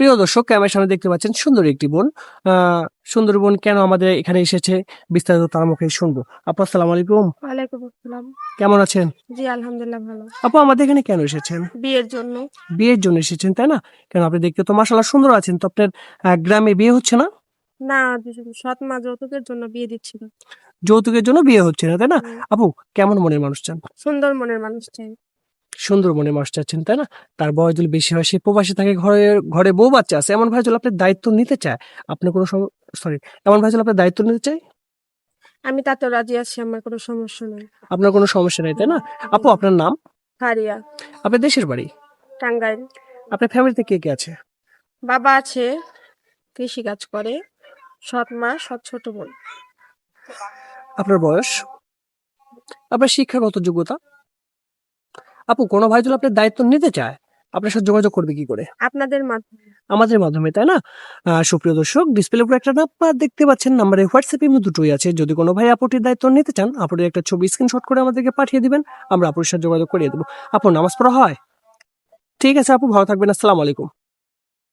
প্রিয় দর্শক, ক্যামেরার সামনে দেখতে পাচ্ছেন সুন্দর একটি বোন। সুন্দর বোন কেন আমাদের এখানে এসেছে বিস্তারিত তার মুখে শুনবো। আপু আসসালামু আলাইকুম, ওয়ালাইকুম আসসালাম। কেমন আছেন? জি আলহামদুলিল্লাহ ভালো। আপু আমাদের এখানে কেন এসেছেন? বিয়ের জন্য। বিয়ের জন্য এসেছেন তাই না? কেন আপনি দেখতে তো মাশাআল্লাহ সুন্দর আছেন, তো আপনার গ্রামে বিয়ে হচ্ছে না? না, সৎ মা যৌতুকের জন্য বিয়ে দিচ্ছিল। যৌতুকের জন্য বিয়ে হচ্ছে না তাই না? হুম, আপু কেমন মনের মানুষ চান? সুন্দর মনের মানুষ চাই। সুন্দর মনের মানুষ চাচ্ছেন তাই না? তার বয়স যদি বেশি হয়, সে প্রবাসী থাকে, ঘরে ঘরে বউ বাচ্চা আছে, এমন ভাই যদি আপনার দায়িত্ব নিতে চায়, আপনি কোনো সরি, এমন ভাই যদি আপনার দায়িত্ব নিতে চায়, আমি তাতে রাজি আছি, আমার কোনো সমস্যা নেই। আপনার কোনো সমস্যা নেই তাই না? আপু আপনার নাম? ফারিয়া, আপনার দেশের বাড়ি? টাঙ্গাইল। আপনার ফ্যামিলিতে কে কে আছে? বাবা আছে, কৃষি কাজ করে। সৎ মা, সৎ ছোট বোন। আপনার বয়স? আপনার শিক্ষাগত যোগ্যতা? আপু কোনো ভাই যদি আপনার দায়িত্ব নিতে চায়, আপনার সাথে যোগাযোগ করবে কি করে? আপনাদের মাধ্যমে। আমাদের মাধ্যমে তাই না? সুপ্রিয় দর্শক, ডিসপ্লের উপর একটা নাম্বার দেখতে পাচ্ছেন, নাম্বারে হোয়াটসঅ্যাপ ইমো দুটোই আছে। যদি কোনো ভাই আপুটির দায়িত্ব নিতে চান, আপুটির একটা ছবি স্ক্রিনশট করে আমাদেরকে পাঠিয়ে দিবেন, আমরা আপুর সাথে যোগাযোগ করিয়ে দেবো। আপু নামাজ পড়া হয়? ঠিক আছে আপু, ভালো থাকবেন, আসসালামু আলাইকুম।